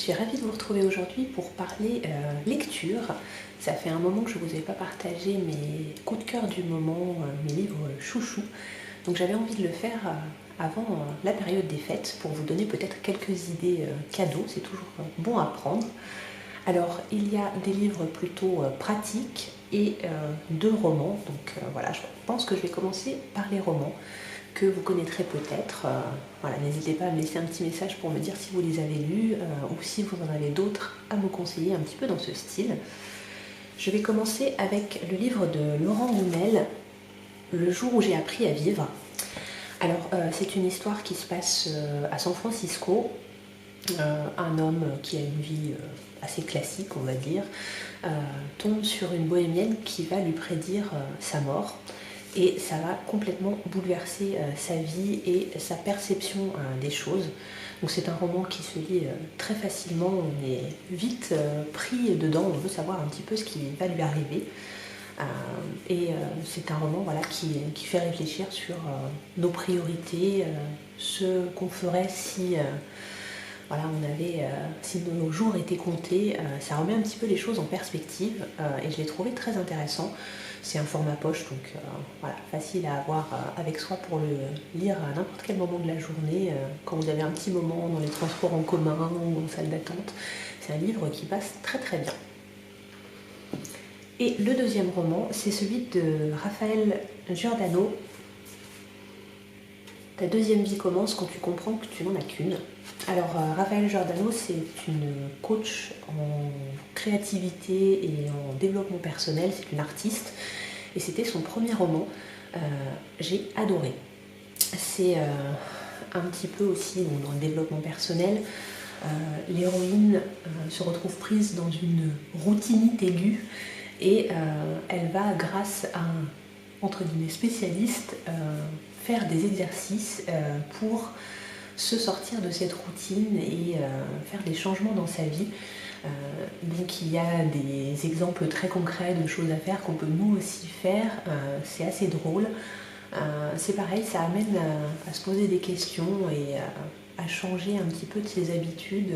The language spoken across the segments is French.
suis ravie de vous retrouver aujourd'hui pour parler lecture. Ça fait un moment que je ne vous ai pas partagé mes coups de cœur du moment, mes livres chouchous. Donc j'avais envie de le faire avant la période des fêtes pour vous donner peut-être quelques idées cadeaux. C'est toujours bon à prendre. Alors il y a des livres plutôt pratiques et deux romans. Donc voilà, je pense que je vais commencer par les romans que vous connaîtrez peut-être. Voilà, n'hésitez pas à me laisser un petit message pour me dire si vous les avez lus ou si vous en avez d'autres à me conseiller un petit peu dans ce style. Je vais commencer avec le livre de Laurent Gounelle, Le jour où j'ai appris à vivre. Alors, c'est une histoire qui se passe à San Francisco. Un homme qui a une vie assez classique, on va dire, tombe sur une bohémienne qui va lui prédire sa mort. Et ça va complètement bouleverser sa vie et sa perception des choses. Donc c'est un roman qui se lit très facilement, on est vite pris dedans, on veut savoir un petit peu ce qui va lui arriver. C'est un roman voilà, qui fait réfléchir sur nos priorités, ce qu'on ferait si voilà, si nos jours étaient comptés. Ça remet un petit peu les choses en perspective et je l'ai trouvé très intéressant. C'est un format poche, donc voilà, facile à avoir avec soi pour le lire à n'importe quel moment de la journée, quand vous avez un petit moment dans les transports en commun ou en salle d'attente. C'est un livre qui passe très très bien. Et le deuxième roman, c'est celui de Raphaël Giordano. Ta deuxième vie commence quand tu comprends que tu n'en as qu'une. Alors, Raphaël Giordano, c'est une coach en créativité et en développement personnel, c'est une artiste, et c'était son premier roman. J'ai adoré. C'est un petit peu aussi dans le développement personnel. L'héroïne se retrouve prise dans une routinite aiguë, et elle va, grâce à un, entre guillemets, spécialiste, faire des exercices pour se sortir de cette routine et faire des changements dans sa vie. Donc il y a des exemples très concrets de choses à faire qu'on peut nous aussi faire. C'est assez drôle. C'est pareil, ça amène à se poser des questions et à changer un petit peu de ses habitudes,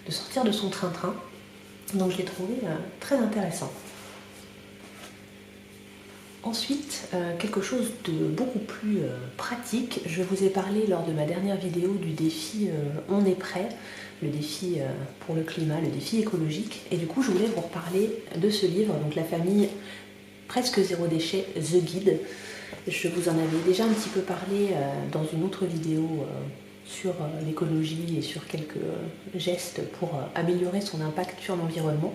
de sortir de son train-train. Donc je l'ai trouvé très intéressant. Ensuite, quelque chose de beaucoup plus pratique. Je vous ai parlé lors de ma dernière vidéo du défi On est prêt, le défi pour le climat, le défi écologique. Et du coup, je voulais vous reparler de ce livre, donc La famille presque zéro déchet, The Guide. Je vous en avais déjà un petit peu parlé dans une autre vidéo sur l'écologie et sur quelques gestes pour améliorer son impact sur l'environnement.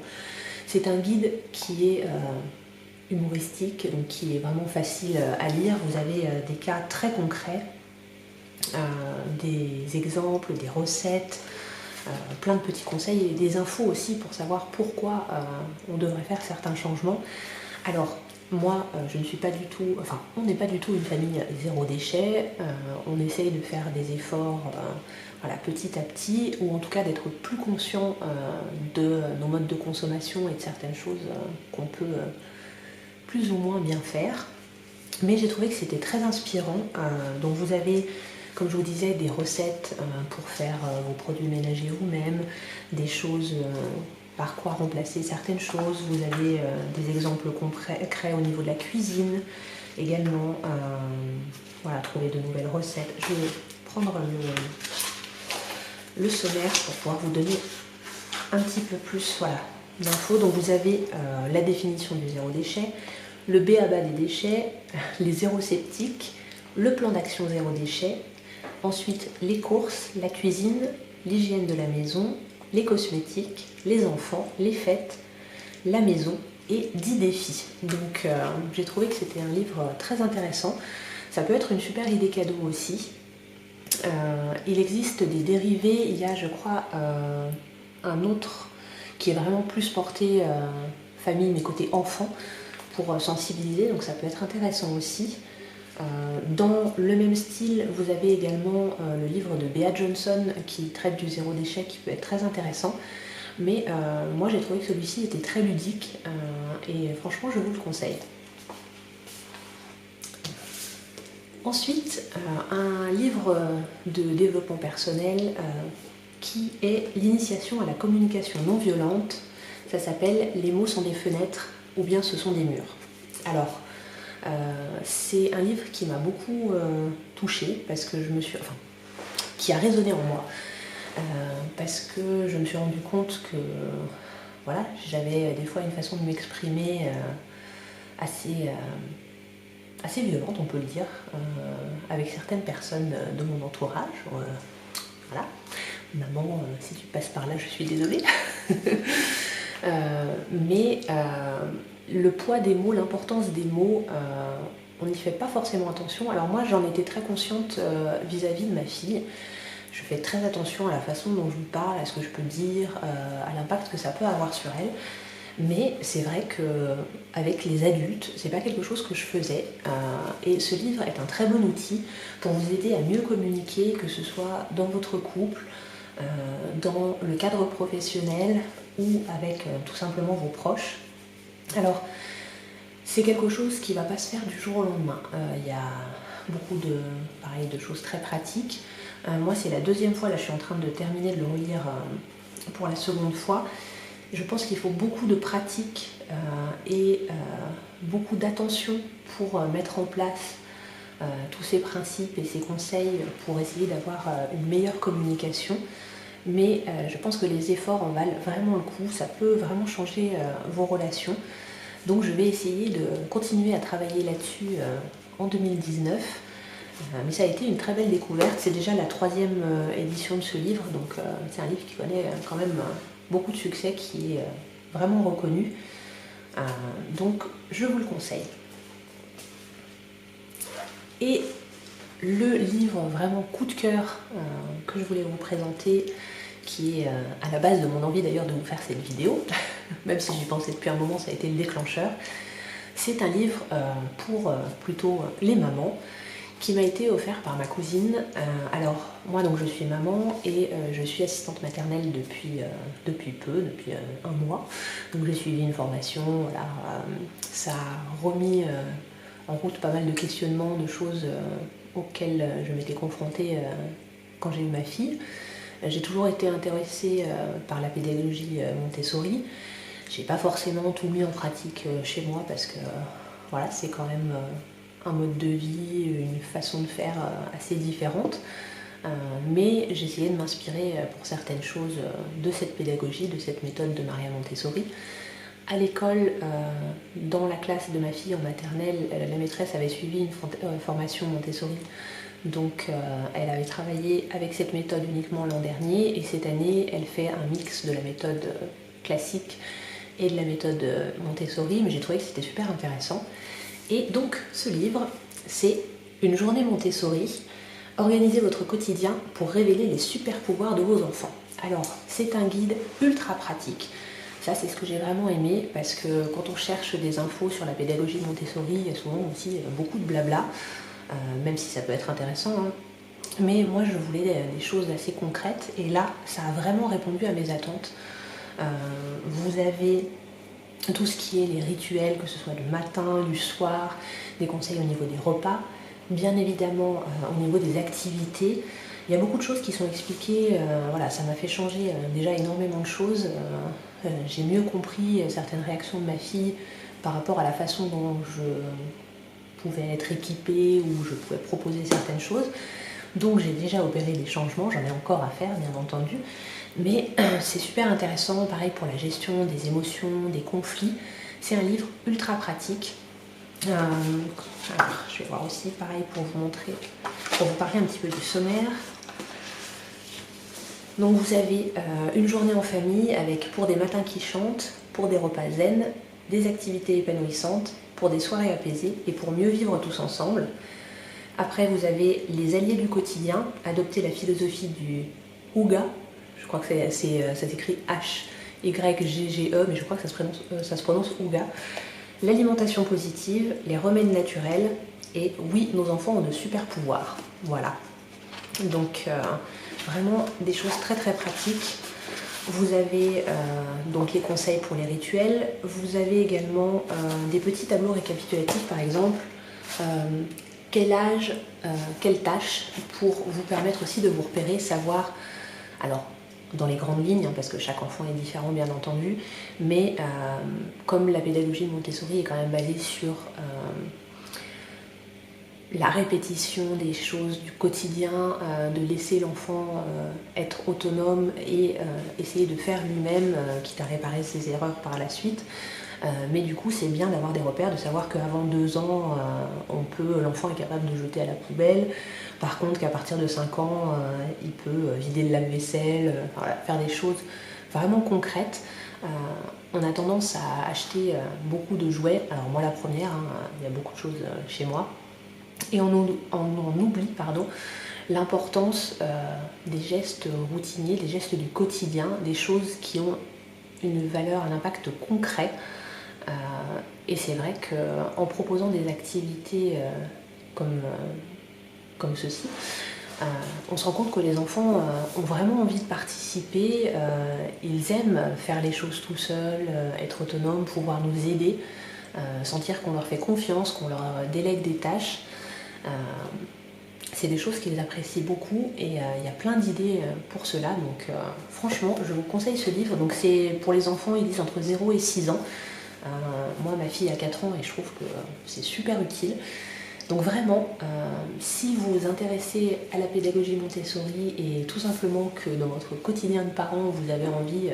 C'est un guide qui est humoristique, donc qui est vraiment facile à lire. Vous avez des cas très concrets, des exemples, des recettes, plein de petits conseils et des infos aussi pour savoir pourquoi on devrait faire certains changements. Alors moi, je ne suis pas du tout, enfin on n'est pas du tout une famille zéro déchet, on essaye de faire des efforts voilà, petit à petit, ou en tout cas d'être plus conscient de nos modes de consommation et de certaines choses qu'on peut plus ou moins bien faire, mais j'ai trouvé que c'était très inspirant. Donc vous avez, comme je vous disais, des recettes pour faire vos produits ménagers vous-même, des choses par quoi remplacer certaines choses. Vous avez des exemples concrets au niveau de la cuisine, également voilà, trouver de nouvelles recettes. Je vais prendre le sommaire pour pouvoir vous donner un petit peu plus voilà, d'infos. Donc vous avez la définition du zéro déchet, le b.a.-ba des déchets, les zéro sceptiques, le plan d'action zéro déchet, ensuite les courses, la cuisine, l'hygiène de la maison, les cosmétiques, les enfants, les fêtes, la maison et 10 défis. Donc j'ai trouvé que c'était un livre très intéressant. Ça peut être une super idée cadeau aussi. Il existe des dérivés, il y a je crois un autre qui est vraiment plus porté famille mais côté enfant pour sensibiliser, donc ça peut être intéressant aussi. Dans le même style, vous avez également le livre de Bea Johnson qui traite du zéro déchet qui peut être très intéressant, mais moi j'ai trouvé que celui-ci était très ludique et franchement je vous le conseille. Ensuite, un livre de développement personnel qui est l'initiation à la communication non violente. Ça s'appelle Les mots sont des fenêtres ou bien ce sont des murs. Alors, c'est un livre qui m'a beaucoup touchée parce que qui a résonné en moi. Parce que je me suis rendu compte que voilà, j'avais des fois une façon de m'exprimer assez violente, on peut le dire, avec certaines personnes de mon entourage. Voilà, maman, si tu passes par là, je suis désolée. Mais le poids des mots, l'importance des mots, on n'y fait pas forcément attention. Alors moi, j'en étais très consciente vis-à-vis de ma fille. Je fais très attention à la façon dont je lui parle, à ce que je peux dire, à l'impact que ça peut avoir sur elle. Mais c'est vrai qu'avec les adultes, c'est pas quelque chose que je faisais. Et ce livre est un très bon outil pour vous aider à mieux communiquer, que ce soit dans votre couple, dans le cadre professionnel ou avec tout simplement vos proches. Alors, c'est quelque chose qui ne va pas se faire du jour au lendemain. Il y a beaucoup de choses très pratiques. Moi, c'est la deuxième fois, là je suis en train de terminer de le relire pour la seconde fois. Je pense qu'il faut beaucoup de pratique et beaucoup d'attention pour mettre en place tous ces principes et ces conseils pour essayer d'avoir une meilleure communication. Mais je pense que les efforts en valent vraiment le coup, ça peut vraiment changer vos relations. Donc je vais essayer de continuer à travailler là-dessus en 2019. Mais ça a été une très belle découverte, c'est déjà la 3e édition de ce livre, donc c'est un livre qui connaît quand même beaucoup de succès, qui est vraiment reconnu. Donc je vous le conseille. Et le livre vraiment coup de cœur que je voulais vous présenter, qui est à la base de mon envie d'ailleurs de vous faire cette vidéo, même si j'y pensais depuis un moment, ça a été le déclencheur. C'est un livre pour plutôt les mamans, qui m'a été offert par ma cousine. Alors moi donc je suis maman et je suis assistante maternelle depuis un mois. Donc j'ai suivi une formation, voilà, ça a remis en route pas mal de questionnements, de choses auxquelles je m'étais confrontée quand j'ai eu ma fille. J'ai toujours été intéressée par la pédagogie Montessori. J'ai pas forcément tout mis en pratique chez moi parce que voilà, c'est quand même un mode de vie, une façon de faire assez différente. Mais j'essayais de m'inspirer pour certaines choses de cette pédagogie, de cette méthode de Maria Montessori. À l'école, dans la classe de ma fille en maternelle, la maîtresse avait suivi une formation Montessori. Donc elle avait travaillé avec cette méthode uniquement l'an dernier et cette année elle fait un mix de la méthode classique et de la méthode Montessori, mais j'ai trouvé que c'était super intéressant. Et donc ce livre, c'est une journée Montessori. Organisez votre quotidien pour révéler les super pouvoirs de vos enfants. Alors c'est un guide ultra pratique. Ça c'est ce que j'ai vraiment aimé parce que quand on cherche des infos sur la pédagogie Montessori, il y a souvent aussi beaucoup de blabla. Même si ça peut être intéressant, hein. Mais moi je voulais des choses assez concrètes et là ça a vraiment répondu à mes attentes. Vous avez tout ce qui est les rituels, que ce soit du matin, du soir, des conseils au niveau des repas, bien évidemment au niveau des activités. Il y a beaucoup de choses qui sont expliquées, voilà, ça m'a fait changer déjà énormément de choses. J'ai mieux compris certaines réactions de ma fille par rapport à la façon dont je pouvais être équipée ou je pouvais proposer certaines choses. Donc j'ai déjà opéré des changements, j'en ai encore à faire bien entendu, mais c'est super intéressant, pareil pour la gestion des émotions, des conflits. C'est un livre ultra pratique. Alors, je vais voir aussi pareil pour vous montrer, pour vous parler un petit peu du sommaire. Donc vous avez une journée en famille avec pour des matins qui chantent, pour des repas zen, des activités épanouissantes, pour des soirées apaisées et pour mieux vivre tous ensemble. Après, vous avez les alliés du quotidien, adopter la philosophie du Hygge. Je crois que ça s'écrit H-Y-G-G-E, mais je crois que ça se prononce Hygge. L'alimentation positive, les remèdes naturels et oui, nos enfants ont de super pouvoirs. Voilà. Donc, vraiment des choses très très pratiques. Vous avez donc les conseils pour les rituels. Vous avez également des petits tableaux récapitulatifs, par exemple. Quel âge, quelle tâche, pour vous permettre aussi de vous repérer, savoir. Alors, dans les grandes lignes, hein, parce que chaque enfant est différent bien entendu, mais comme la pédagogie de Montessori est quand même basée sur la répétition des choses du quotidien, de laisser l'enfant être autonome et essayer de faire lui-même, quitte à réparer ses erreurs par la suite. Mais du coup, c'est bien d'avoir des repères, de savoir qu'avant 2 ans, l'enfant est capable de jeter à la poubelle. Par contre, qu'à partir de 5 ans, il peut vider le lave-vaisselle, voilà, faire des choses vraiment concrètes. On a tendance à acheter beaucoup de jouets. Alors moi, la première, hein, il y a beaucoup de choses chez moi. Et on oublie l'importance des gestes routiniers, des gestes du quotidien, des choses qui ont une valeur, un impact concret. Et c'est vrai qu'en proposant des activités comme ceci, on se rend compte que les enfants ont vraiment envie de participer, ils aiment faire les choses tout seuls, être autonomes, pouvoir nous aider, sentir qu'on leur fait confiance, qu'on leur délègue des tâches. C'est des choses qu'ils apprécient beaucoup et il y a plein d'idées pour cela. Donc franchement, je vous conseille ce livre. Donc c'est pour les enfants, ils lisent entre 0 et 6 ans. Moi, ma fille a 4 ans et je trouve que c'est super utile. Donc vraiment, si vous vous intéressez à la pédagogie Montessori et tout simplement que dans votre quotidien de parent, vous avez envie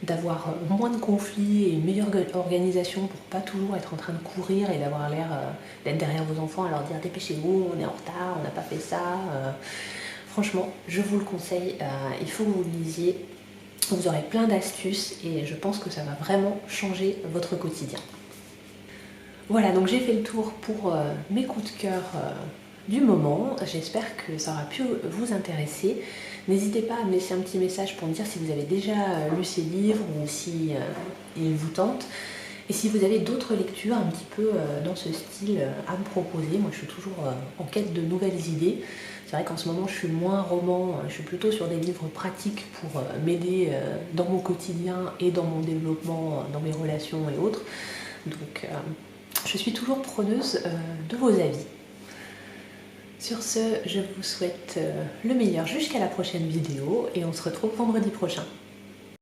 d'avoir moins de conflits et une meilleure organisation pour pas toujours être en train de courir et d'avoir l'air d'être derrière vos enfants à leur dire dépêchez-vous, on est en retard, on n'a pas fait ça. Franchement, je vous le conseille, il faut que vous le lisiez. Vous aurez plein d'astuces et je pense que ça va vraiment changer votre quotidien. Voilà, donc j'ai fait le tour pour mes coups de cœur du moment. J'espère que ça aura pu vous intéresser. N'hésitez pas à me laisser un petit message pour me dire si vous avez déjà lu ces livres ou si ils vous tentent. Et si vous avez d'autres lectures un petit peu dans ce style à me proposer, moi je suis toujours en quête de nouvelles idées. C'est vrai qu'en ce moment je suis moins roman, je suis plutôt sur des livres pratiques pour m'aider dans mon quotidien et dans mon développement, dans mes relations et autres. Donc je suis toujours preneuse de vos avis. Sur ce, je vous souhaite le meilleur jusqu'à la prochaine vidéo et on se retrouve vendredi prochain.